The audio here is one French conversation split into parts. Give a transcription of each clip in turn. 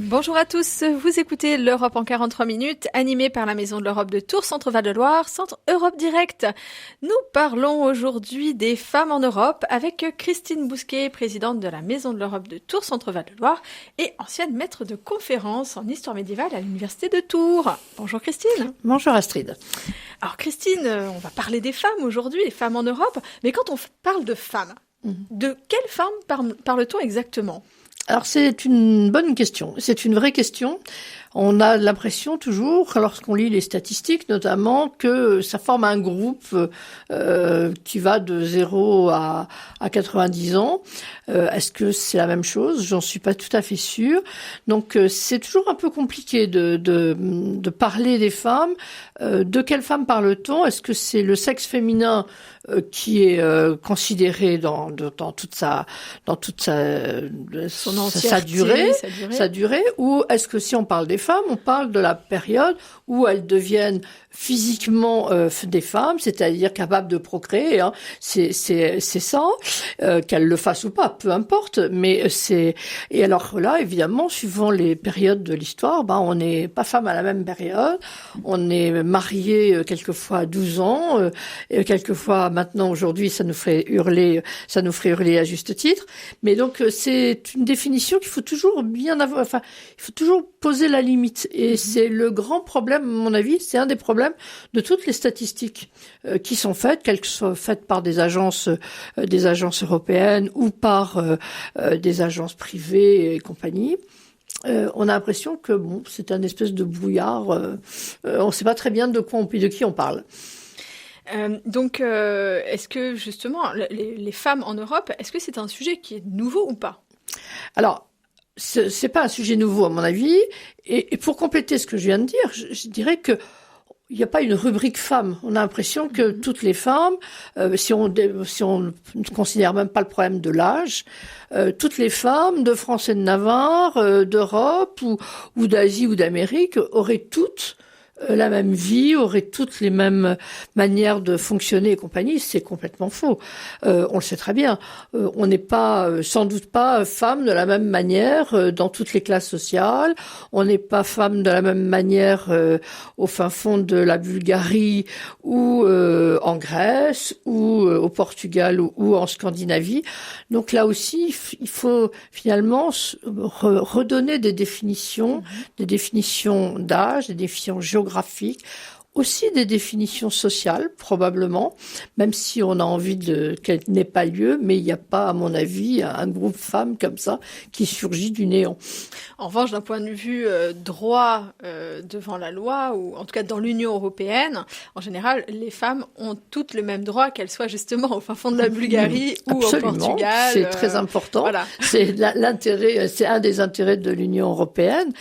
Bonjour à tous, vous écoutez l'Europe en 43 minutes, animée par la Maison de l'Europe de Tours, Centre Val de Loire, Centre Europe Direct. Nous parlons aujourd'hui des femmes en Europe avec Christine Bousquet, présidente de la Maison de l'Europe de Tours, Centre Val de Loire et ancienne maître de conférences en histoire médiévale à l'Université de Tours. Bonjour Christine. Bonjour Astrid. Alors Christine, on va parler des femmes aujourd'hui, les femmes en Europe, mais quand on parle de femmes, de quelles femmes parle-t-on exactement ? Alors c'est une bonne question, c'est une vraie question. On a l'impression toujours, lorsqu'on lit les statistiques notamment, que ça forme un groupe qui va de 0 à 90 ans. Est-ce que c'est la même chose ? J'en suis pas tout à fait sûre. Donc c'est toujours un peu compliqué de parler des femmes. De quelles femmes parle-t-on ? Est-ce que c'est le sexe féminin qui est considéré dans toute sa durée, ou est-ce que si on parle des femmes, on parle de la période où elles deviennent physiquement des femmes, c'est-à-dire capables de procréer, hein. C'est ça, qu'elles le fassent ou pas, peu importe, mais c'est... Et alors là, évidemment, suivant les périodes de l'histoire, on n'est pas femme à la même période, on est marié quelquefois à 12 ans, et quelquefois maintenant, aujourd'hui, ça nous ferait hurler à juste titre, mais donc c'est une définition qu'il faut toujours bien avoir, il faut toujours poser la limite, et c'est le grand problème, à mon avis, c'est un des problèmes de toutes les statistiques qui sont faites, qu'elles soient faites par des agences européennes ou par des agences privées et compagnie. On a l'impression que c'est un espèce de brouillard. On ne sait pas très bien de qui on parle. Donc, est-ce que justement les femmes en Europe, est-ce que c'est un sujet qui est nouveau ou pas ? Alors, c'est pas un sujet nouveau à mon avis. Et pour compléter ce que je viens de dire, je dirais que il n'y a pas une rubrique femmes. On a l'impression que toutes les femmes, si on ne considère même pas le problème de l'âge, toutes les femmes de France et de Navarre, d'Europe ou d'Asie ou d'Amérique auraient toutes la même vie, auraient toutes les mêmes manières de fonctionner et compagnie. C'est complètement faux. On le sait très bien. On n'est pas, sans doute pas, femme de la même manière dans toutes les classes sociales. On n'est pas femme de la même manière au fin fond de la Bulgarie ou en Grèce ou au Portugal ou en Scandinavie. Donc là aussi, il faut finalement redonner des définitions d'âge, des définitions géographiques, aussi des définitions sociales, probablement, même si on a envie qu'elle n'ait pas lieu, mais il n'y a pas, à mon avis, un groupe femmes comme ça qui surgit du néant. En revanche, d'un point de vue droit devant la loi, ou en tout cas dans l'Union européenne, en général, les femmes ont toutes le même droit, qu'elles soient justement au fin fond de la Bulgarie ou au Portugal. C'est très important. Voilà. C'est l'intérêt, c'est un des intérêts de l'Union européenne.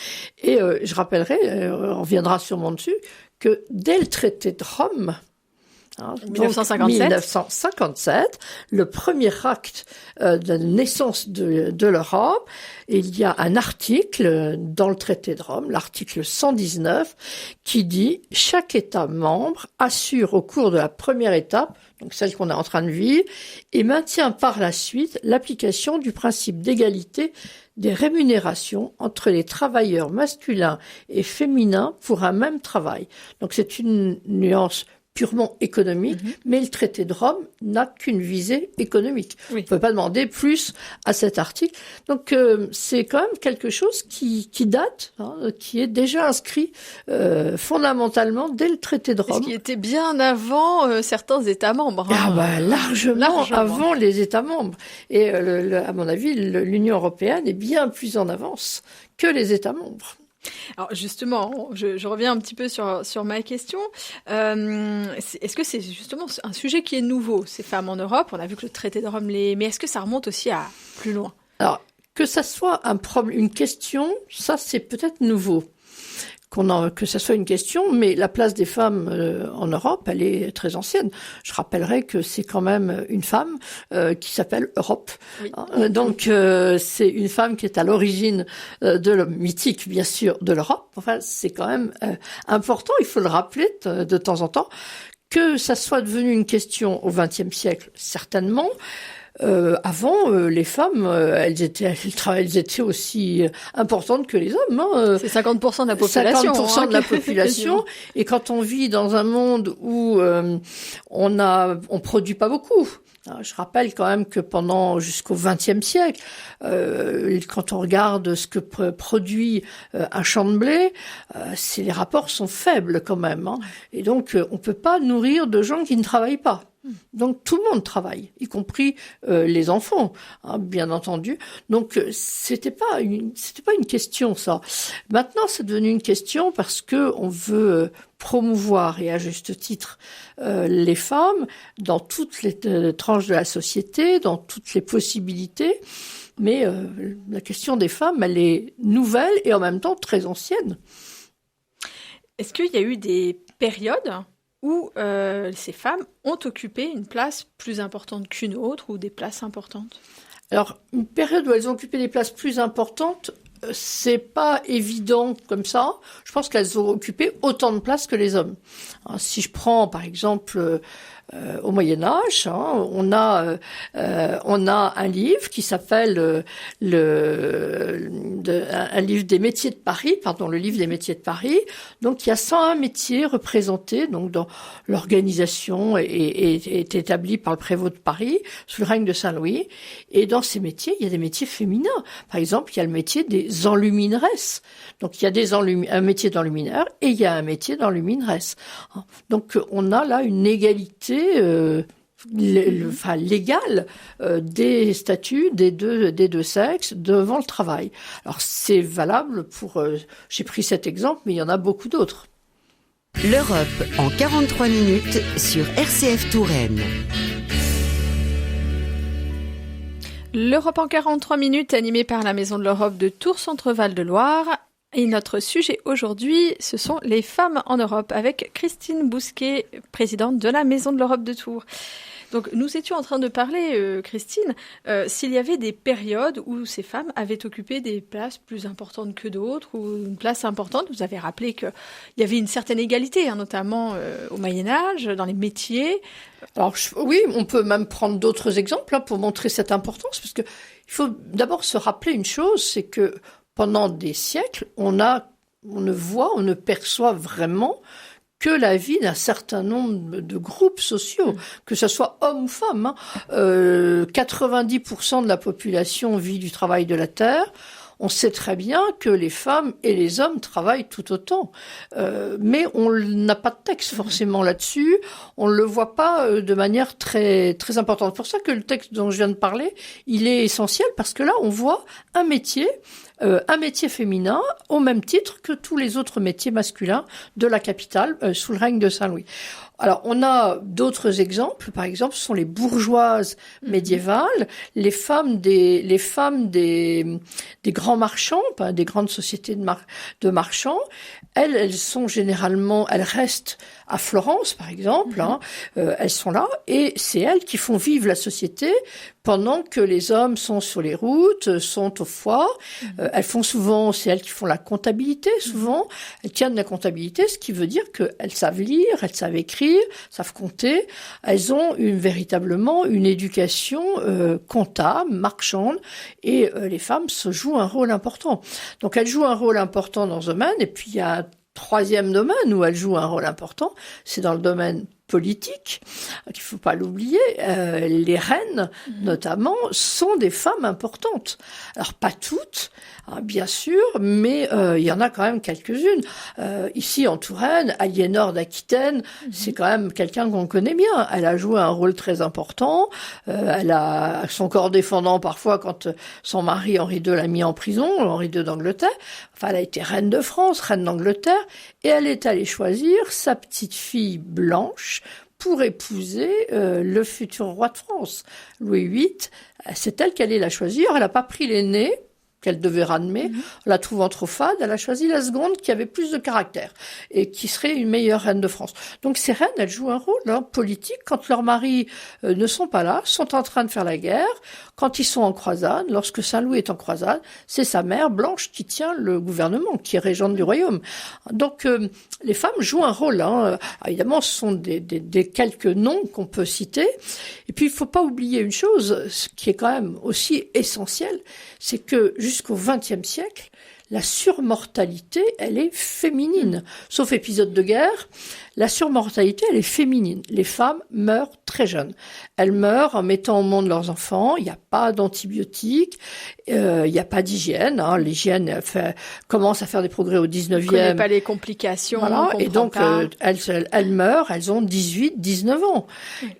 Et je rappellerai, on reviendra sûrement dessus, que dès le traité de Rome, 1957, le premier acte de naissance de l'Europe, il y a un article dans le traité de Rome, l'article 119, qui dit « Chaque État membre assure au cours de la première étape, donc celle qu'on est en train de vivre, et maintient par la suite l'application du principe d'égalité des rémunérations entre les travailleurs masculins et féminins pour un même travail. » Donc c'est une nuance purement économique, mais le traité de Rome n'a qu'une visée économique. Oui. On ne peut pas demander plus à cet article. Donc c'est quand même quelque chose qui date, qui est déjà inscrit fondamentalement dès le traité de Rome. Ce qui était bien avant certains États membres. Largement avant les États membres. Et à mon avis, l'Union européenne est bien plus en avance que les États membres. Alors justement, je reviens un petit peu sur ma question. Est-ce que c'est justement un sujet qui est nouveau, ces femmes en Europe ? On a vu que le traité de Rome mais est-ce que ça remonte aussi à plus loin ? Alors, que ça soit une question, ça c'est peut-être nouveau. Que ça soit une question, mais la place des femmes en Europe, elle est très ancienne. Je rappellerai que c'est quand même une femme qui s'appelle Europe. Oui. Donc c'est une femme qui est à l'origine mythique, bien sûr, de l'Europe. Enfin, c'est quand même important, il faut le rappeler de temps en temps, que ça soit devenu une question au XXe siècle, certainement. Avant, les femmes, elles étaient aussi importantes que les hommes. Hein. C'est 50% de la population. 50% de la population. Et quand on vit dans un monde où on produit pas beaucoup. Je rappelle quand même que jusqu'au XXe siècle, quand on regarde ce que produit un champ de blé, les rapports sont faibles quand même. Hein. Et donc, on peut pas nourrir de gens qui ne travaillent pas. Donc tout le monde travaille, y compris les enfants, hein, bien entendu. Donc c'était pas une question ça. Maintenant c'est devenu une question parce que on veut promouvoir et à juste titre les femmes dans toutes les tranches de la société, dans toutes les possibilités. Mais la question des femmes, elle est nouvelle et en même temps très ancienne. Est-ce qu'il y a eu des périodes où ces femmes ont occupé une place plus importante qu'une autre ou des places importantes? Alors, une période où elles ont occupé des places plus importantes, c'est pas évident comme ça. Je pense qu'elles ont occupé autant de places que les hommes. Alors, si je prends, par exemple, au Moyen-Âge, hein, on a un livre qui s'appelle un livre des métiers de Paris, le livre des métiers de Paris. Donc il y a 101 métiers représentés, donc dans l'organisation est établie par le prévôt de Paris sous le règne de Saint-Louis. Et dans ces métiers, il y a des métiers féminins. Par exemple, il y a le métier des enlumineresses. Donc il y a un métier d'enlumineur et il y a un métier d'enlumineresse. Donc on a là une égalité légale des statuts des deux sexes devant le travail. Alors c'est valable pour j'ai pris cet exemple, mais il y en a beaucoup d'autres. L'Europe en 43 minutes sur RCF Touraine. L'Europe en 43 minutes, animée par la Maison de l'Europe de Tours Centre-Val de Loire. Et notre sujet aujourd'hui, ce sont les femmes en Europe, avec Christine Bousquet, présidente de la Maison de l'Europe de Tours. Donc nous étions en train de parler, Christine, s'il y avait des périodes où ces femmes avaient occupé des places plus importantes que d'autres, ou une place importante. Vous avez rappelé qu'il y avait une certaine égalité, hein, notamment au Moyen-Âge, dans les métiers. Alors oui, on peut même prendre d'autres exemples hein, pour montrer cette importance, parce que il faut d'abord se rappeler une chose, c'est que pendant des siècles, on ne perçoit vraiment que la vie d'un certain nombre de groupes sociaux, que ce soit hommes ou femmes. Hein. 90% de la population vit du travail de la terre. On sait très bien que les femmes et les hommes travaillent tout autant. Mais on n'a pas de texte forcément là-dessus. On ne le voit pas de manière très, très importante. C'est pour ça que le texte dont je viens de parler, il est essentiel parce que là, on voit un métier féminin au même titre que tous les autres métiers masculins de la capitale sous le règne de Saint-Louis. Alors, on a d'autres exemples. Par exemple, ce sont les bourgeoises médiévales, les femmes des grands marchands, des grandes sociétés de marchands. Elles restent à Florence, par exemple. Hein, elles sont là et c'est elles qui font vivre la société pendant que les hommes sont sur les routes, sont aux foires. C'est elles qui font la comptabilité, souvent. Elles tiennent la comptabilité, ce qui veut dire qu'elles savent lire, elles savent écrire, savent compter. Elles ont véritablement une éducation comptable, marchande, et les femmes se jouent un rôle important. Donc elles jouent un rôle important dans ce domaine, et puis il y a un troisième domaine où elles jouent un rôle important, c'est dans le domaine politique, qu'il faut pas l'oublier. Les reines, notamment, sont des femmes importantes. Alors pas toutes, hein, bien sûr, mais il y en a quand même quelques-unes. Ici en Touraine, Aliénor d'Aquitaine, c'est quand même quelqu'un qu'on connaît bien. Elle a joué un rôle très important. Elle a son corps défendant parfois quand son mari Henri II l'a mis en prison, Henri II d'Angleterre. Enfin, elle a été reine de France, reine d'Angleterre, et elle est allée choisir sa petite fille Blanche pour épouser le futur roi de France, Louis VIII. C'est elle qui allait la choisir. Elle n'a pas pris l'aîné, qu'elle devait ramener. La trouvant trop fade, elle a choisi la seconde qui avait plus de caractère et qui serait une meilleure reine de France. Donc ces reines, elles jouent un rôle politique quand leurs maris ne sont pas là, sont en train de faire la guerre. Quand ils sont en croisade, lorsque Saint-Louis est en croisade, c'est sa mère Blanche qui tient le gouvernement, qui est régente du royaume. Donc les femmes jouent un rôle. Évidemment, ce sont des quelques noms qu'on peut citer. Et puis il faut pas oublier une chose, ce qui est quand même aussi essentiel, c'est que jusqu'au XXe siècle, la surmortalité, elle est féminine. Sauf épisode de guerre, la surmortalité, elle est féminine. Les femmes meurent très jeunes. Elles meurent en mettant au monde leurs enfants. Il n'y a pas d'antibiotiques, il n'y a pas d'hygiène. L'hygiène commence à faire des progrès au 19e. On ne connaît pas les complications. Voilà. Et donc, elles meurent, elles ont 18, 19 ans.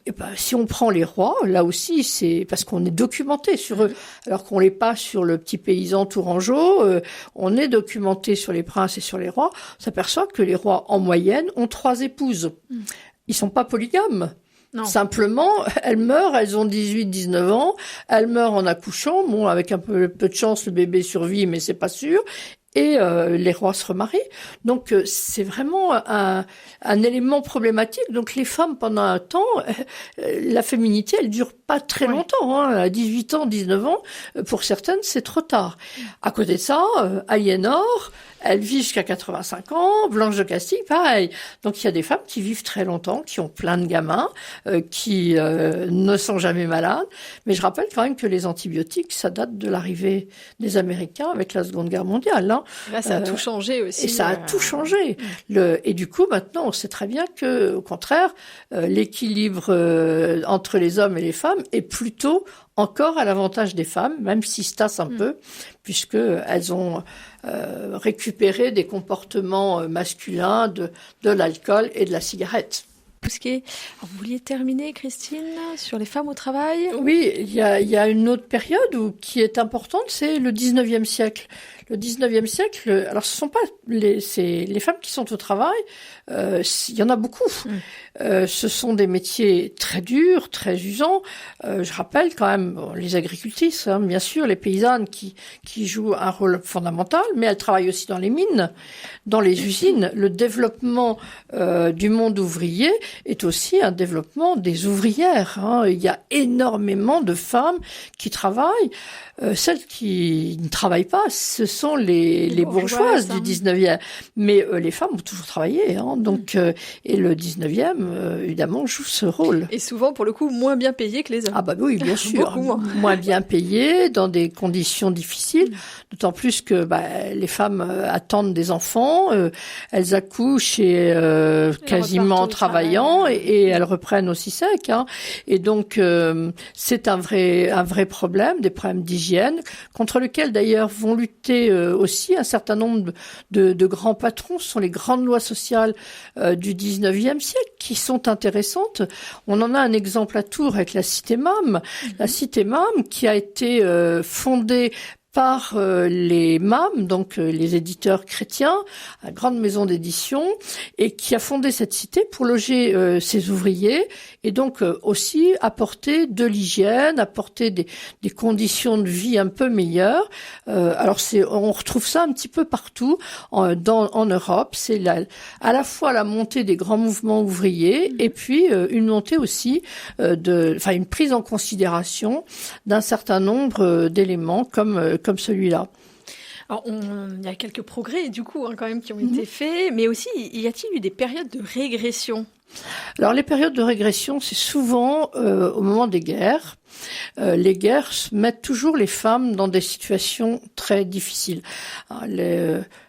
Et si on prend les rois, là aussi, c'est parce qu'on est documenté sur eux. Alors qu'on l'est pas sur le petit paysan tourangeau, on est documenté sur les princes et sur les rois. On s'aperçoit que les rois, en moyenne, ont 3 épouses. Ils sont pas polygames. Non. Simplement, elles meurent, elles ont 18, 19 ans, elles meurent en accouchant. Bon, avec un peu de chance, le bébé survit, mais c'est pas sûr. Et les rois se remarient. Donc c'est vraiment un élément problématique. Donc les femmes, pendant un temps, la féminité, elle dure pas très longtemps. À 18 ans, 19 ans, pour certaines, c'est trop tard. À côté de ça, Aliénor, elle vit jusqu'à 85 ans. Blanche de Castille, pareil. Donc il y a des femmes qui vivent très longtemps, qui ont plein de gamins, qui ne sont jamais malades. Mais je rappelle quand même que les antibiotiques, ça date de l'arrivée des Américains avec la Seconde Guerre mondiale. Là, ça a tout changé aussi. Et ça a tout changé. Et du coup, maintenant, on sait très bien que, au contraire, l'équilibre entre les hommes et les femmes est plutôt encore à l'avantage des femmes, même si se tasse un peu, puisque elles ont récupéré des comportements masculins de l'alcool et de la cigarette. Bousquet, vous vouliez terminer, Christine, sur les femmes au travail ? Oui, il y a une autre période qui est importante, c'est le 19e siècle. Le 19e siècle, alors ce sont pas les femmes qui sont au travail, il y en a beaucoup. Ce sont des métiers très durs, très usants. Je rappelle quand même les agricultrices, bien sûr, les paysannes qui jouent un rôle fondamental, mais elles travaillent aussi dans les mines, dans les usines. Le développement du monde ouvrier est aussi un développement des ouvrières. Il y a énormément de femmes qui travaillent. Celles qui ne travaillent pas, ce sont les bourgeoises du 19e. Mais les femmes ont toujours travaillé. Donc, et le 19e, évidemment, joue ce rôle. Et souvent, pour le coup, moins bien payées que les hommes. Ah bah oui, bien sûr. Moins bien payées, dans des conditions difficiles. D'autant plus que les femmes attendent des enfants, elles accouchent et quasiment en travaillant, et elles reprennent aussi sec. Et donc, c'est un vrai problème, des problèmes d'hygiène, contre lequel d'ailleurs vont lutter aussi un certain nombre de grands patrons. Ce sont les grandes lois sociales du 19e siècle qui sont intéressantes. On en a un exemple à Tours avec la Cité Mame. La Cité Mame qui a été fondée par les MAM, donc les éditeurs chrétiens, une grande maison d'édition, et qui a fondé cette cité pour loger ses ouvriers, et donc aussi apporter de l'hygiène, apporter des conditions de vie un peu meilleures. Alors on retrouve ça un petit peu partout en Europe. C'est à la fois la montée des grands mouvements ouvriers, et puis une montée aussi une prise en considération d'un certain nombre d'éléments comme celui-là. Alors, il y a quelques progrès, du coup, quand même, qui ont été faits, mais aussi, y a-t-il eu des périodes de régression ? Alors, les périodes de régression, c'est souvent au moment des guerres. Les guerres mettent toujours les femmes dans des situations très difficiles.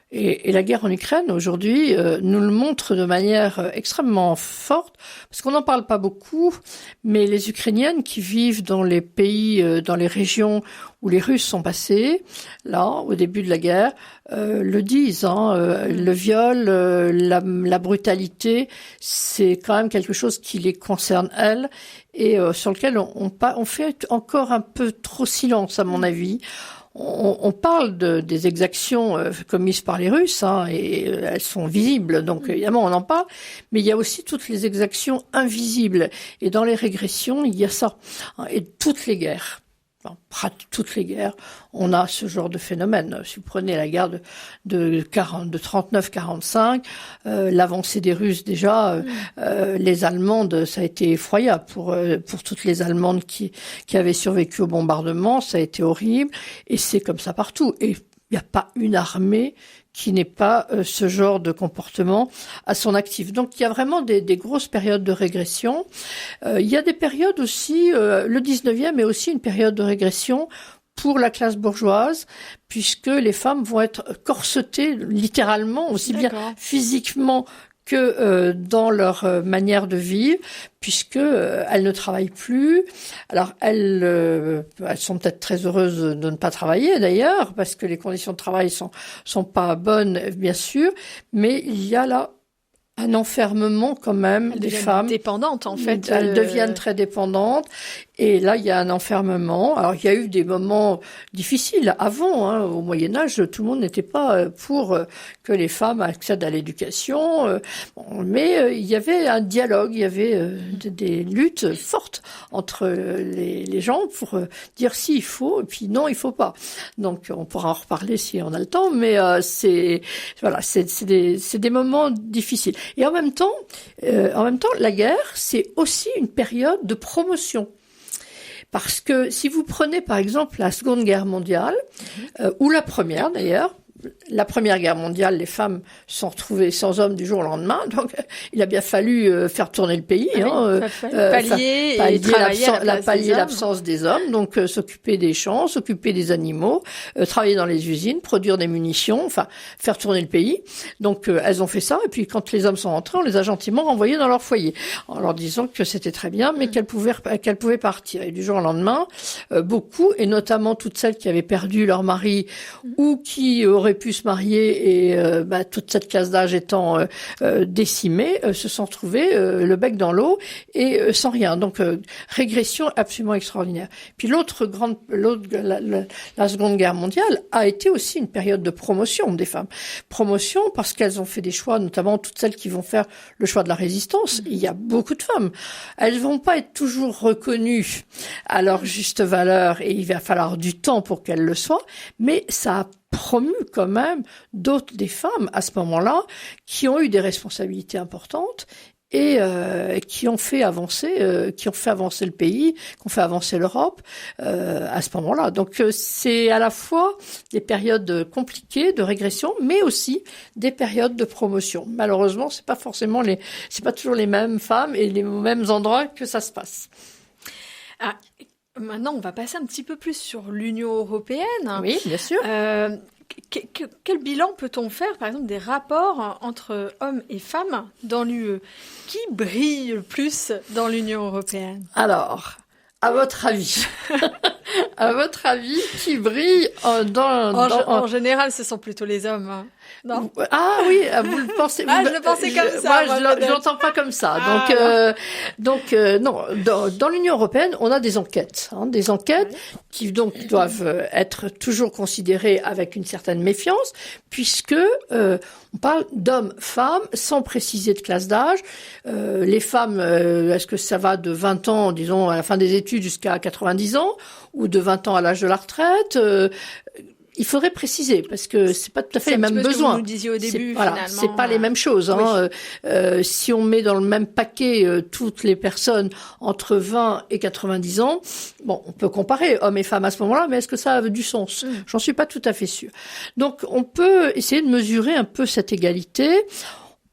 Et la guerre en Ukraine, aujourd'hui, nous le montre de manière extrêmement forte, parce qu'on n'en parle pas beaucoup, mais les Ukrainiennes qui vivent dans les pays, dans les régions où les Russes sont passés, là, au début de la guerre, le disent. Le viol, la brutalité, c'est quand même quelque chose qui les concerne, elles, et sur lequel on fait encore un peu trop silence, à mon avis. On parle des exactions commises par les Russes, et elles sont visibles, donc évidemment on en parle, mais il y a aussi toutes les exactions invisibles, et dans les régressions, il y a ça, et toutes les guerres. toutes les guerres, on a ce genre de phénomène. Si vous prenez la guerre de 39-45, l'avancée des Russes déjà, les Allemandes, ça a été effroyable pour toutes les Allemandes qui avaient survécu au bombardement, ça a été horrible, et c'est comme ça partout. Et il n'y a pas une armée qui n'ait pas ce genre de comportement à son actif. Donc il y a vraiment des grosses périodes de régression. Il y a des périodes aussi, le 19e est aussi une période de régression pour la classe bourgeoise, puisque les femmes vont être corsetées littéralement, aussi bien physiquement que dans leur manière de vivre, puisque elles ne travaillent plus. Alors elles sont peut-être très heureuses de ne pas travailler d'ailleurs, parce que les conditions de travail sont pas bonnes, bien sûr, mais il y a là un enfermement quand même des femmes. Dépendantes en fait. Elles deviennent très dépendantes. Et là, il y a un enfermement. Alors, il y a eu des moments difficiles avant. Au Moyen-Âge, tout le monde n'était pas pour que les femmes accèdent à l'éducation. Mais il y avait un dialogue, il y avait des luttes fortes entre les gens pour dire si il faut, et puis non, il faut pas. Donc, on pourra en reparler si on a le temps. Mais c'est des moments difficiles. Et en même temps, la guerre, c'est aussi une période de promotion. Parce que si vous prenez par exemple la Seconde Guerre mondiale, ou la Première d'ailleurs, la Première Guerre mondiale, les femmes se sont retrouvées sans hommes du jour au lendemain, donc il a bien fallu faire tourner le pays, pallier l'absence des hommes, donc s'occuper des champs, s'occuper des animaux, travailler dans les usines, produire des munitions, enfin faire tourner le pays. Donc elles ont fait ça, et puis quand les hommes sont rentrés, on les a gentiment renvoyés dans leur foyer, en leur disant que c'était très bien, mais qu'elles pouvaient partir. Et du jour au lendemain, beaucoup, et notamment toutes celles qui avaient perdu leur mari ou qui auraient pu se marier et toute cette classe d'âge étant décimée, se sont trouvées le bec dans l'eau et sans rien. Donc régression absolument extraordinaire. Puis la Seconde Guerre mondiale a été aussi une période de promotion des femmes. Promotion parce qu'elles ont fait des choix, notamment toutes celles qui vont faire le choix de la résistance. Il y a beaucoup de femmes. Elles vont pas être toujours reconnues à leur juste valeur et il va falloir du temps pour qu'elles le soient, mais ça a promu quand même des femmes à ce moment-là qui ont eu des responsabilités importantes et qui ont fait avancer le pays, qui ont fait avancer l'Europe à ce moment-là. Donc c'est à la fois des périodes compliquées de régression, mais aussi des périodes de promotion. Malheureusement, c'est pas toujours les mêmes femmes et les mêmes endroits que ça se passe. Maintenant, on va passer un petit peu plus sur l'Union européenne. Oui, bien sûr. Quel bilan peut-on faire, par exemple, des rapports entre hommes et femmes dans l'UE? Qui brille le plus dans l'Union européenne? Alors, à votre avis, qui brille en général, ce sont plutôt les hommes. Hein. Non. Ah oui, vous le pensez. Je le pensais comme ça. Moi, je l'entends pas comme ça. Donc, non. Dans l'Union européenne, on a des enquêtes, qui donc doivent être toujours considérées avec une certaine méfiance, puisque on parle d'hommes, femmes, sans préciser de classe d'âge. Les femmes, est-ce que ça va de 20 ans, disons, à la fin des études jusqu'à 90 ans, ou de 20 ans à l'âge de la retraite? Il faudrait préciser parce que c'est pas tout à fait les mêmes besoins. C'est ce que vous nous disiez au début. C'est pas les mêmes choses. Hein. Oui. Si on met dans le même paquet toutes les personnes entre 20 et 90 ans, bon, on peut comparer hommes et femmes à ce moment-là, mais est-ce que ça a du sens? J'en suis pas tout à fait sûre. Donc, on peut essayer de mesurer un peu cette égalité.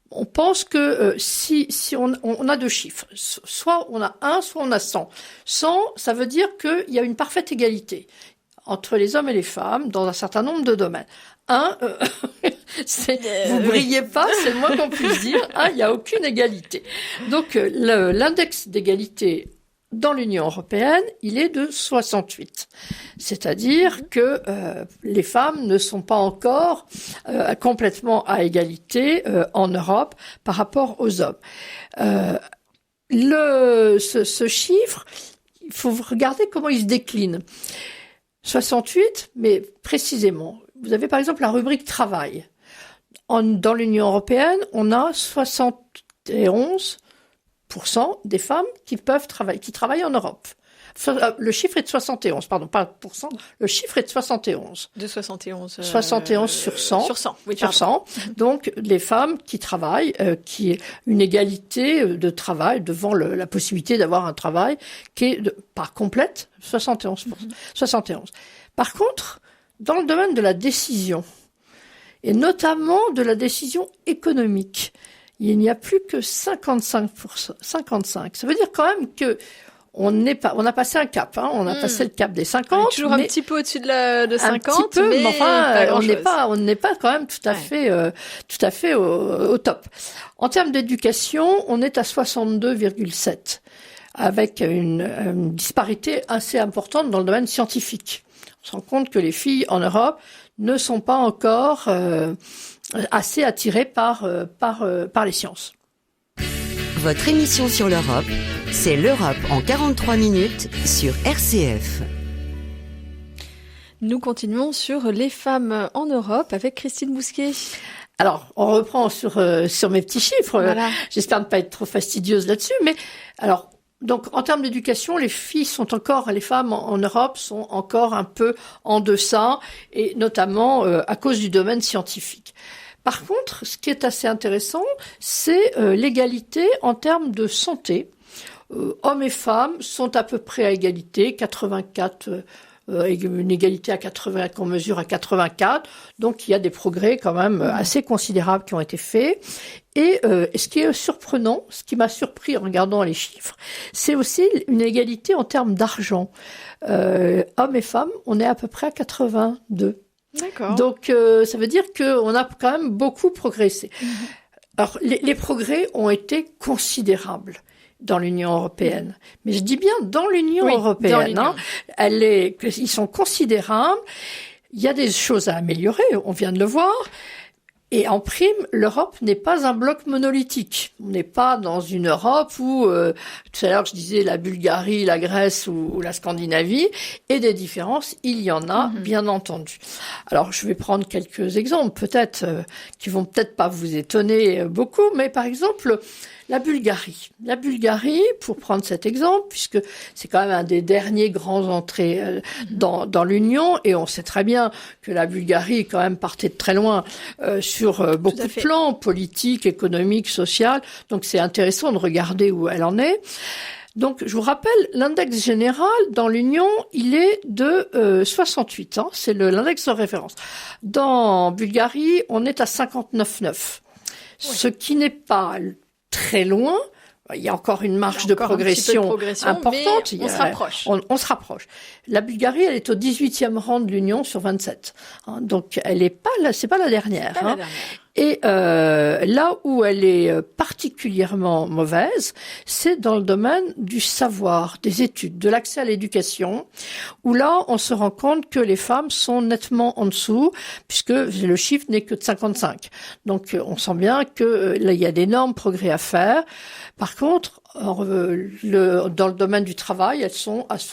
On pense que si on a deux chiffres, soit on a 1, soit on a 100. 100, ça veut dire qu'il y a une parfaite égalité entre les hommes et les femmes dans un certain nombre de domaines. Vous brillez pas, c'est le moins qu'on puisse dire. Il n'y a aucune égalité. Donc l'index d'égalité dans l'Union européenne, il est de 68. C'est-à-dire que les femmes ne sont pas encore complètement à égalité en Europe par rapport aux hommes. Ce chiffre, il faut regarder comment il se décline. 68, mais précisément. Vous avez par exemple la rubrique travail. Dans l'Union européenne, on a 71% des femmes qui travaillent en Europe. Le chiffre est de 71, pardon, pas pourcent. Le chiffre est de 71. De 71. 71 sur 100. Sur 100, oui, sur 100. Donc, les femmes qui travaillent, qui est une égalité de travail devant la possibilité d'avoir un travail qui est pas complète, 71%. 71. Par contre, dans le domaine de la décision, et notamment de la décision économique, il n'y a plus que 55%. 55. Ça veut dire quand même que on a passé un cap, hein. On a passé le cap des 50. Toujours un petit peu au-dessus de 50. Un petit peu, mais enfin, on n'est pas quand même tout à fait au top. En termes d'éducation, on est à 62,7, avec une disparité assez importante dans le domaine scientifique. On se rend compte que les filles en Europe ne sont pas encore assez attirées par les sciences. Votre émission sur l'Europe, c'est l'Europe en 43 minutes sur RCF. Nous continuons sur les femmes en Europe avec Christine Bousquet. Alors, on reprend sur mes petits chiffres. Voilà. J'espère ne pas être trop fastidieuse là-dessus, mais alors. Donc, en termes d'éducation, les femmes en Europe sont encore un peu en deçà, et notamment à cause du domaine scientifique. Par contre, ce qui est assez intéressant, c'est l'égalité en termes de santé. Hommes et femmes sont à peu près à égalité, 84, une égalité à 80 qu'on mesure à 84. Donc, il y a des progrès quand même assez considérables qui ont été faits. Et ce qui est surprenant, ce qui m'a surpris en regardant les chiffres, c'est aussi une égalité en termes d'argent. Hommes et femmes, on est à peu près à 82. D'accord. Donc, ça veut dire qu'on a quand même beaucoup progressé. Alors, les progrès ont été considérables dans l'Union européenne. Mais je dis bien dans l'Union européenne. Hein, ils sont considérables. Il y a des choses à améliorer, on vient de le voir. Et en prime, l'Europe n'est pas un bloc monolithique. On n'est pas dans une Europe où, tout à l'heure je disais la Bulgarie, la Grèce ou la Scandinavie, et des différences, il y en a, bien entendu. Alors je vais prendre quelques exemples, peut-être, qui vont peut-être pas vous étonner beaucoup, mais par exemple, la Bulgarie. La Bulgarie, pour prendre cet exemple, puisque c'est quand même un des derniers grands entrées dans l'Union, et on sait très bien que la Bulgarie, quand même, partait de très loin sur beaucoup de plans, politiques, économiques, sociaux. Donc c'est intéressant de regarder où elle en est. Donc, je vous rappelle, l'index général dans l'Union, il est de 68. Hein, c'est l'index de référence. Dans Bulgarie, on est à 59,9. Ce qui n'est pas très loin. Il y a encore une marge de progression importante. Mais on se rapproche. On se rapproche. La Bulgarie, elle est au 18e rang de l'Union sur 27. Hein, donc, elle est pas là, c'est pas la dernière. Pas la dernière. Et là où elle est particulièrement mauvaise, c'est dans le domaine du savoir, des études, de l'accès à l'éducation, où là, on se rend compte que les femmes sont nettement en dessous, puisque le chiffre n'est que de 55. Donc, on sent bien que là, il y a d'énormes progrès à faire. Par contre, dans le domaine du travail,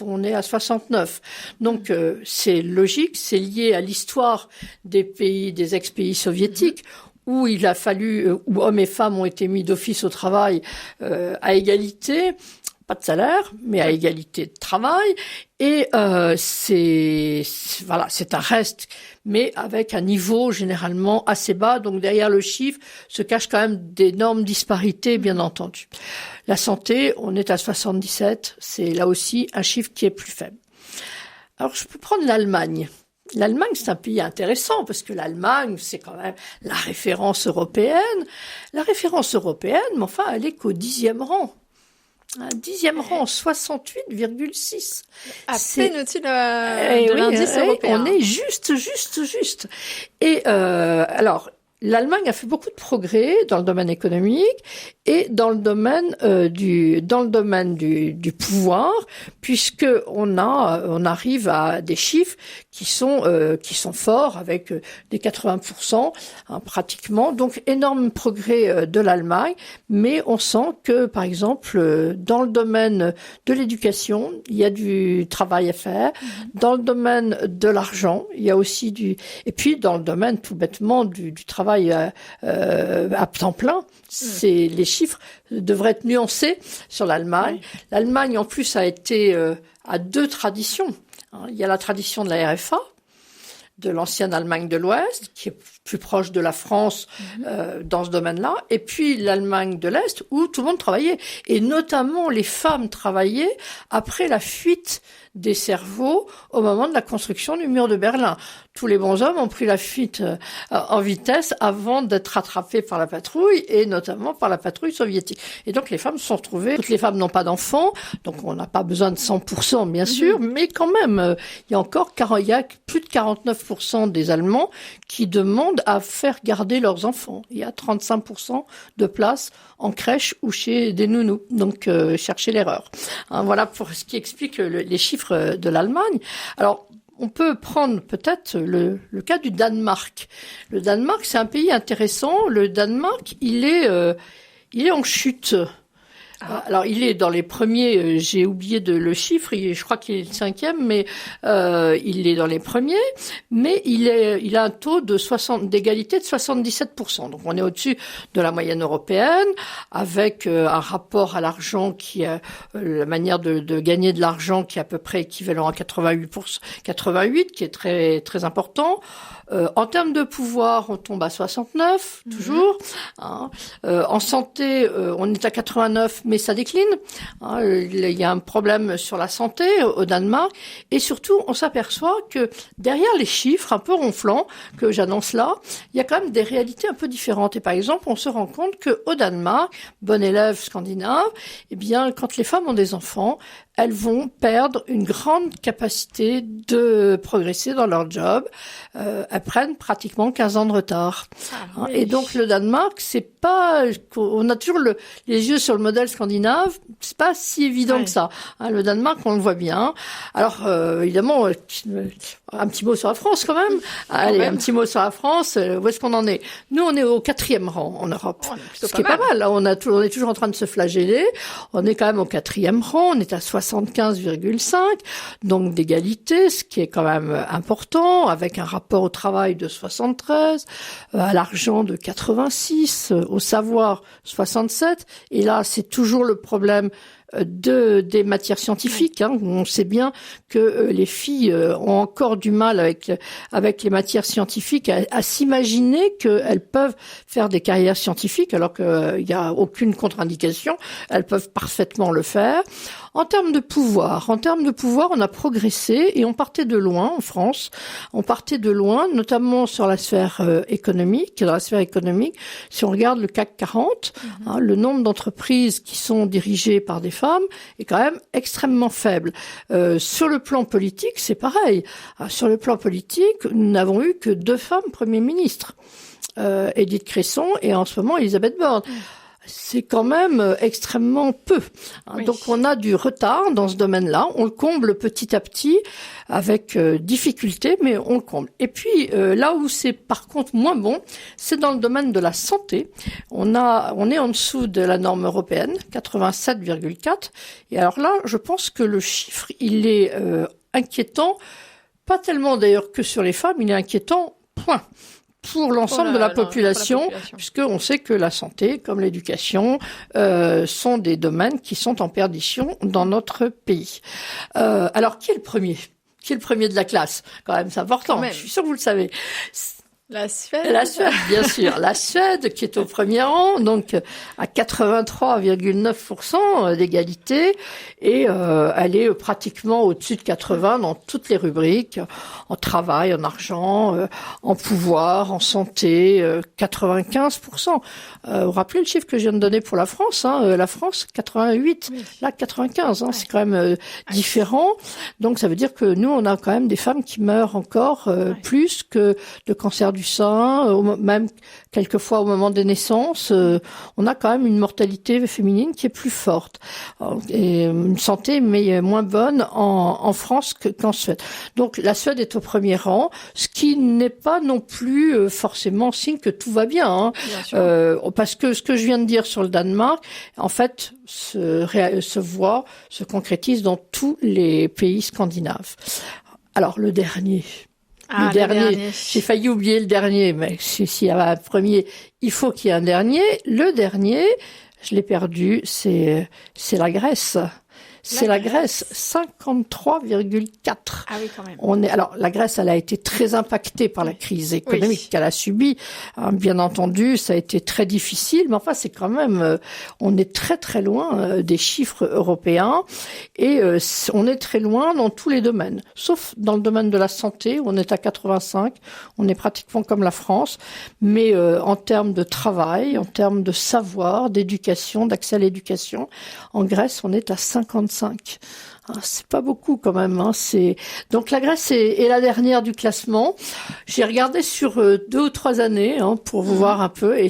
on est à 69. Donc, c'est logique, c'est lié à l'histoire des pays, des ex-pays soviétiques, où il a fallu, où hommes et femmes ont été mis d'office au travail à égalité, pas de salaire, mais à égalité de travail. Et c'est un reste, mais avec un niveau généralement assez bas. Donc derrière le chiffre se cachent quand même d'énormes disparités, bien entendu. La santé, on est à 77, c'est là aussi un chiffre qui est plus faible. Alors je peux prendre l'Allemagne. L'Allemagne, c'est un pays intéressant parce que l'Allemagne, c'est quand même la référence européenne. La référence européenne, mais enfin, elle est qu'au 10e rang. Un 10e rang, 68,6. À peine au-dessus de l'indice européen. On est juste. Et alors, l'Allemagne a fait beaucoup de progrès dans le domaine économique et dans le domaine du pouvoir, puisque on arrive à des chiffres qui sont forts avec des 80%, hein, pratiquement. Donc énorme progrès de l'Allemagne, mais on sent que par exemple dans le domaine de l'éducation, il y a du travail à faire. Dans le domaine de l'argent, il y a aussi et puis dans le domaine tout bêtement du travail travaillent à temps plein. Les chiffres devraient être nuancés sur l'Allemagne. Oui. L'Allemagne, en plus, a été à deux traditions. Il y a la tradition de la RFA, de l'ancienne Allemagne de l'Ouest, qui est plus proche de la France dans ce domaine-là, et puis l'Allemagne de l'Est, où tout le monde travaillait. Et notamment, les femmes travaillaient après la fuite des cerveaux au moment de la construction du mur de Berlin. Tous les bons hommes ont pris la fuite en vitesse avant d'être rattrapés par la patrouille, et notamment par la patrouille soviétique. Et donc les femmes se sont retrouvées, toutes les femmes n'ont pas d'enfants, donc on n'a pas besoin de 100% bien sûr, mais quand même, il y a plus de 49% des Allemands qui demandent à faire garder leurs enfants. Il y a 35% de place en crèche ou chez des nounous. Donc cherchez l'erreur. Voilà pour ce qui explique les chiffres de l'Allemagne. Alors, on peut prendre peut-être le cas du Danemark. Le Danemark, c'est un pays intéressant. Le Danemark, il est en chute. Alors, il est dans les premiers, j'ai oublié le chiffre, je crois qu'il est le 5e, mais il est dans les premiers, mais il a un taux d'égalité de 77%. Donc, on est au-dessus de la moyenne européenne, avec un rapport à l'argent la manière de gagner de l'argent qui est à peu près équivalent à 88, qui est très, très important. En termes de pouvoir, on tombe à 69, toujours. En santé, on est à 89, mais ça décline. Il y a un problème sur la santé au Danemark. Et surtout, on s'aperçoit que derrière les chiffres un peu ronflants que j'annonce là, il y a quand même des réalités un peu différentes. Et par exemple, on se rend compte qu'au Danemark, bon élève scandinave, eh bien, quand les femmes ont des enfants, elles vont perdre une grande capacité de progresser dans leur job. Elles prennent pratiquement 15 ans de retard. Oui. Et donc le Danemark, c'est pas, on a toujours les yeux sur le modèle scandinave, c'est pas si évident que ça. Le Danemark, on le voit bien. Alors évidemment, un petit mot sur la France quand même. Allez, un petit mot sur la France. Où est-ce qu'on en est? Nous, on est au 4e rang en Europe, ce qui est pas mal. Là, on est toujours en train de se flageller. On est quand même au 4e rang. On est à 75,5, donc d'égalité, ce qui est quand même important, avec un rapport au travail de 73, à l'argent de 86, au savoir 67. Et là, c'est toujours le problème des matières scientifiques. On sait bien que les filles ont encore du mal avec les matières scientifiques à s'imaginer qu'elles peuvent faire des carrières scientifiques alors qu'il n'y a aucune contre-indication. Elles peuvent parfaitement le faire. En termes de pouvoir, on a progressé et on partait de loin en France. On partait de loin, notamment sur la sphère économique. Dans la sphère économique, si on regarde le CAC 40, le nombre d'entreprises qui sont dirigées par des femmes est quand même extrêmement faible. Sur le plan politique, c'est pareil. Sur le plan politique, nous n'avons eu que 2 femmes premiers ministres, Édith Cresson et en ce moment Elisabeth Borne. C'est quand même extrêmement peu. Oui. Donc on a du retard dans ce domaine-là. On le comble petit à petit avec difficulté, mais on le comble. Et puis là où c'est par contre moins bon, c'est dans le domaine de la santé. On est en dessous de la norme européenne, 87,4. Et alors là, je pense que le chiffre, il est inquiétant. Pas tellement d'ailleurs que sur les femmes, il est inquiétant, point. Pour l'ensemble de la population, puisqu'on sait que la santé, comme l'éducation, sont des domaines qui sont en perdition dans notre pays. Alors, qui est le premier? Qui est le premier de la classe? Quand même, c'est important. Je suis sûre que vous le savez. La Suède. La Suède, bien sûr. La Suède, qui est au premier rang, donc à 83,9% d'égalité, et elle est pratiquement au-dessus de 80 dans toutes les rubriques, en travail, en argent, en pouvoir, en santé, 95%. Vous vous rappelez le chiffre que je viens de donner pour la France, la France, 88, là 95, c'est quand même différent. Donc ça veut dire que nous, on a quand même des femmes qui meurent encore plus que de cancer du sein, même quelquefois au moment des naissances, on a quand même une mortalité féminine qui est plus forte et une santé mais moins bonne en France qu'en Suède. Donc la Suède est au premier rang, ce qui n'est pas non plus forcément signe que tout va bien, parce que ce que je viens de dire sur le Danemark, en fait, se concrétise dans tous les pays scandinaves. Alors le dernier. le dernier. J'ai failli oublier le dernier, mais s'il y avait un premier, il faut qu'il y ait un dernier. Le dernier, je l'ai perdu, c'est la Grèce. C'est la Grèce, 53,4. Ah oui, quand même. Alors, la Grèce, elle a été très impactée par la crise économique qu'elle a subie. Bien entendu, ça a été très difficile, mais enfin, c'est quand même, on est très très loin des chiffres européens et on est très loin dans tous les domaines, sauf dans le domaine de la santé où on est à 85. On est pratiquement comme la France, mais en termes de travail, en termes de savoir, d'éducation, d'accès à l'éducation, en Grèce, on est à 55. C'est pas beaucoup quand même. Donc la Grèce est la dernière du classement. J'ai regardé sur 2 ou 3 années pour vous voir un peu, et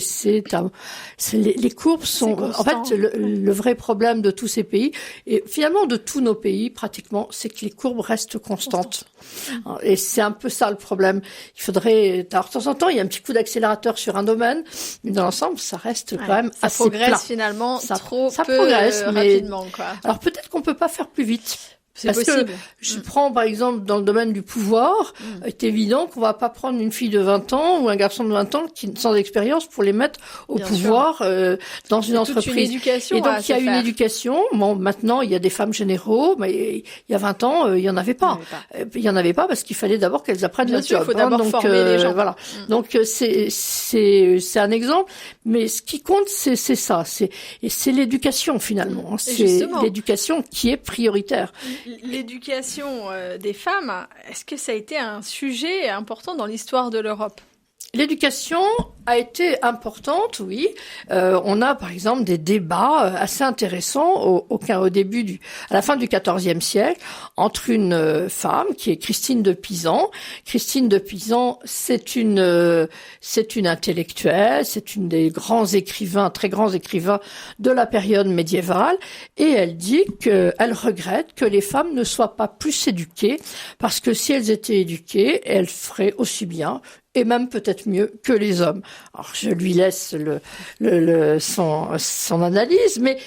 les courbes sont en fait le vrai problème de tous ces pays et finalement de tous nos pays pratiquement, c'est que les courbes restent constantes. Et c'est un peu ça le problème. Il faudrait, alors de temps en temps, il y a un petit coup d'accélérateur sur un domaine, mais dans l'ensemble, ça reste quand même assez plat. Ça progresse finalement ça progresse, mais rapidement, quoi. Alors peut-être qu'on peut pas faire plus vite. C'est possible. Que je prends par exemple dans le domaine du pouvoir, c'est évident qu'on va pas prendre une fille de 20 ans ou un garçon de 20 ans sans expérience pour les mettre au pouvoir dans une entreprise. Toute une éducation. Et donc il y a une éducation. Bon, maintenant il y a des femmes généraux, mais il y a 20 ans il y en avait pas. Il y en avait pas parce qu'il fallait d'abord qu'elles apprennent le job. Il faut d'abord former les gens. Voilà. Donc c'est un exemple, mais ce qui compte c'est ça, c'est l'éducation finalement. C'est l'éducation qui est prioritaire. L'éducation des femmes, est-ce que ça a été un sujet important dans l'histoire de l'Europe ? L'éducation a été importante, oui. On a par exemple des débats assez intéressants à la fin du XIVe siècle entre une femme qui est Christine de Pisan. Christine de Pisan, c'est une intellectuelle, c'est une des très grands écrivains de la période médiévale, et elle dit qu'elle regrette que les femmes ne soient pas plus éduquées, parce que si elles étaient éduquées, elles feraient aussi bien et même peut-être mieux que les hommes. Alors je lui laisse son analyse, mais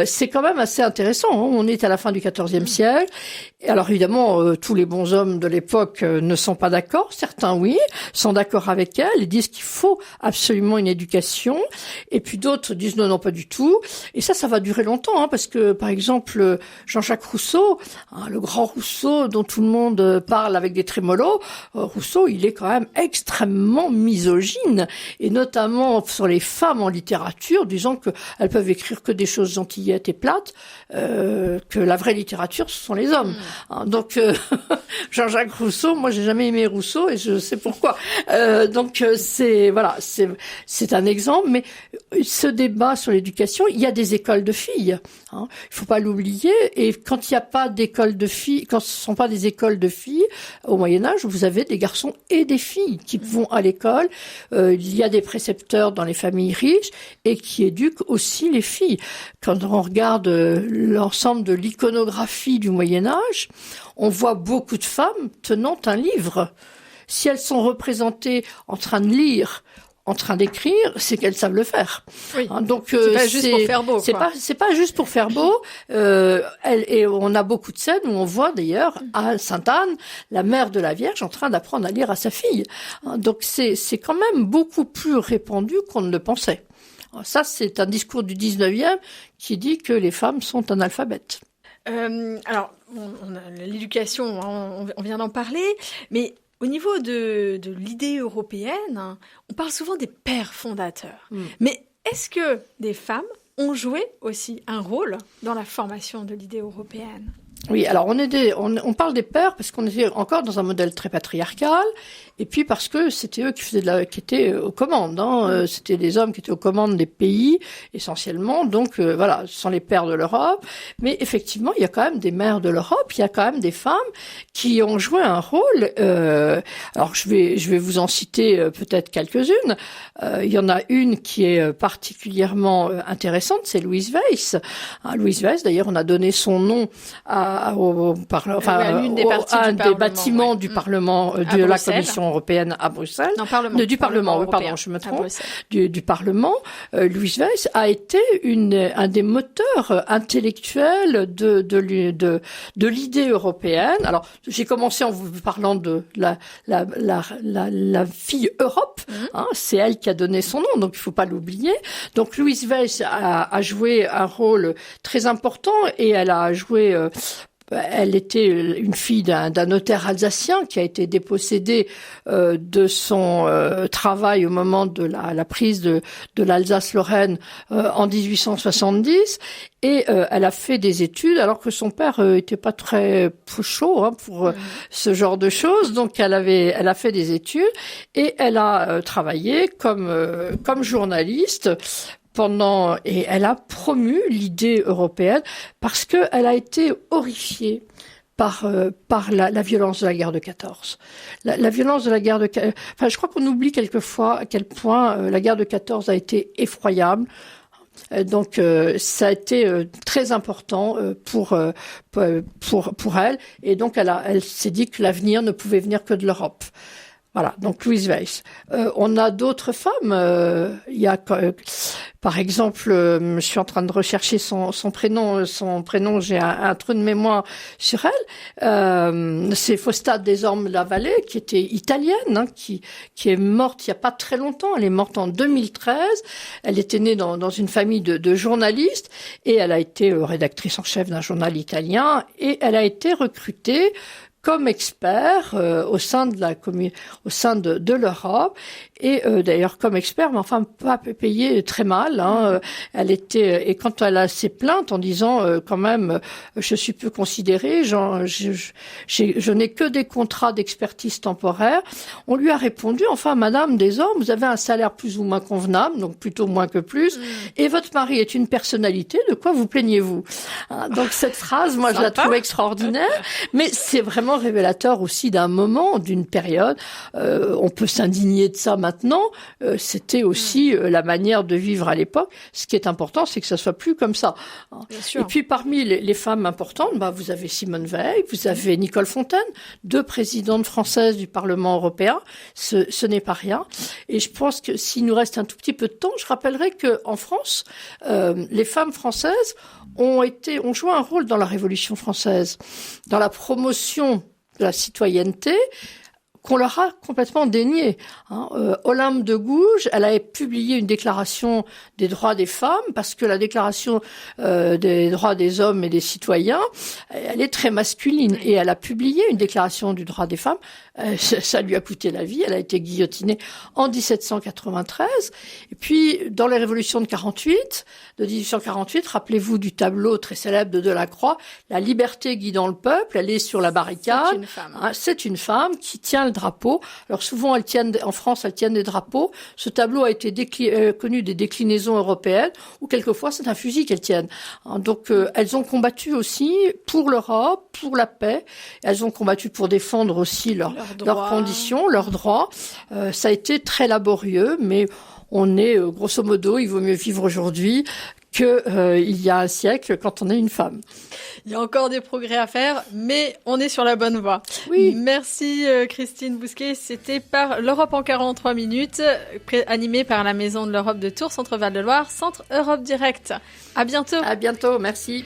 c'est quand même assez intéressant. On est à la fin du XIVe siècle. Et alors évidemment, tous les bons hommes de l'époque ne sont pas d'accord. Certains, oui, sont d'accord avec elle et disent qu'il faut absolument une éducation. Et puis d'autres disent non, pas du tout. Et ça va durer longtemps, parce que par exemple, Jean-Jacques Rousseau, le grand Rousseau dont tout le monde parle avec des trémolos, Rousseau, il est quand même extrêmement misogyne, et notamment sur les femmes en littérature, disant qu'elles peuvent écrire que des choses gentillettes et plates, que la vraie littérature, ce sont les hommes. Donc Jean-Jacques Rousseau, moi j'ai jamais aimé Rousseau et je sais pourquoi. Donc c'est un exemple, mais ce débat sur l'éducation, il y a des écoles de filles. Il faut pas l'oublier. Et quand il n'y a pas d'école de filles, quand ce sont pas des écoles de filles, au Moyen-Âge, vous avez des garçons et des filles qui vont à l'école. Il y a des précepteurs dans les familles riches et qui éduquent aussi les filles. Quand on regarde l'ensemble de l'iconographie du Moyen-Âge, on voit beaucoup de femmes tenant un livre. Si elles sont représentées en train de lire, en train d'écrire, c'est qu'elles savent le faire. Oui. Donc c'est pas juste pour faire beau. C'est pas juste pour faire beau. Et on a beaucoup de scènes où on voit d'ailleurs à Sainte-Anne la mère de la Vierge en train d'apprendre à lire à sa fille. Donc c'est quand même beaucoup plus répandu qu'on ne le pensait. Ça, c'est un discours du 19e qui dit que les femmes sont analphabètes. Alors, on a l'éducation, on vient d'en parler, mais au niveau de l'idée européenne, on parle souvent des pères fondateurs. Mais est-ce que des femmes ont joué aussi un rôle dans la formation de l'idée européenne ? Oui, alors on parle des pères parce qu'on était encore dans un modèle très patriarcal, et puis parce que c'était eux qui étaient aux commandes. C'était des hommes qui étaient aux commandes des pays essentiellement. Donc voilà, ce sont les pères de l'Europe. Mais effectivement, il y a quand même des mères de l'Europe. Il y a quand même des femmes qui ont joué un rôle. Alors je vais vous en citer peut-être quelques-unes. Il y en a une qui est particulièrement intéressante, c'est Louise Weiss. Louise Weiss, d'ailleurs, on a donné son nom à à l'une des parties un du des Parlement, bâtiments du Parlement de la Bruxelles. Commission européenne à Bruxelles. Non, Parlement. Du Parlement, oui, européen, pardon, je me trompe. à Bruxelles. Du Parlement. Louis Weiss a été un des moteurs intellectuels de l'idée européenne. Alors, j'ai commencé en vous parlant de la fille Europe. Hein, c'est elle qui a donné son nom, donc il faut pas l'oublier. Donc Louise Weiss a joué un rôle très important et elle a joué. Elle était une fille d'un notaire alsacien qui a été dépossédé de son travail au moment de la prise de l'Alsace-Lorraine en 1870. Et elle a fait des études alors que son père était pas très chaud pour ce genre de choses. Donc elle a fait des études et elle a travaillé comme journaliste et elle a promu l'idée européenne parce que elle a été horrifiée par la violence de la guerre de 14. La violence de la guerre de 14. Enfin, je crois qu'on oublie quelquefois à quel point la guerre de 14 a été effroyable. Donc ça a été très important pour elle, et donc elle s'est dit que l'avenir ne pouvait venir que de l'Europe. Voilà, donc Louise Weiss. On a d'autres femmes. Il y a, par exemple, je suis en train de rechercher son prénom. Son prénom, j'ai un trou de mémoire sur elle. C'est Fausta Desormes-Lavallée, qui était italienne, qui est morte il y a pas très longtemps. Elle est morte en 2013. Elle était née dans une famille de journalistes et elle a été rédactrice en chef d'un journal italien et elle a été recrutée comme expert au sein de l'Europe et d'ailleurs comme expert, mais enfin pas payée très mal. Elle était, et quand elle a ses plaintes en disant quand même je suis peu considérée, je n'ai que des contrats d'expertise temporaire, on lui a répondu enfin Madame Desormes, vous avez un salaire plus ou moins convenable, donc plutôt moins que plus, et votre mari est une personnalité, de quoi vous plaignez-vous? Donc cette phrase, moi je la trouve extraordinaire, mais c'est vraiment révélateur aussi d'un moment, d'une période. On peut s'indigner de ça maintenant. C'était aussi la manière de vivre à l'époque. Ce qui est important, c'est que ça soit plus comme ça. Bien sûr. Et puis parmi les femmes importantes, vous avez Simone Veil, vous avez Nicole Fontaine, 2 présidentes françaises du Parlement européen. Ce n'est pas rien. Et je pense que s'il nous reste un tout petit peu de temps, je rappellerai que en France, les femmes françaises ont joué un rôle dans la Révolution française, dans la promotion de la citoyenneté qu'on leur a complètement dénié. Olympe de Gouges, elle avait publié une déclaration des droits des femmes parce que la déclaration des droits des hommes et des citoyens, elle est très masculine et elle a publié une déclaration du droit des femmes. Ça lui a coûté la vie. Elle a été guillotinée en 1793. Et puis, dans les révolutions de 1848, rappelez-vous du tableau très célèbre de Delacroix, la liberté guidant le peuple, elle est sur la barricade. C'est une femme. C'est une femme qui tient le drapeau. Alors souvent, en France, elles tiennent des drapeaux. Ce tableau a été connu des déclinaisons européennes, où quelquefois, c'est un fusil qu'elles tiennent. Donc, elles ont combattu aussi pour l'Europe, pour la paix. Elles ont combattu pour défendre aussi leurs conditions, leurs droits. Ça a été très laborieux, mais on est, grosso modo, il vaut mieux vivre aujourd'hui qu'il y a un siècle quand on est une femme. Il y a encore des progrès à faire, mais on est sur la bonne voie. Oui. Merci Christine Bousquet. C'était par l'Europe en 43 minutes, animé par la Maison de l'Europe de Tours, Centre Val de Loire, Centre Europe Direct. À bientôt. À bientôt, merci.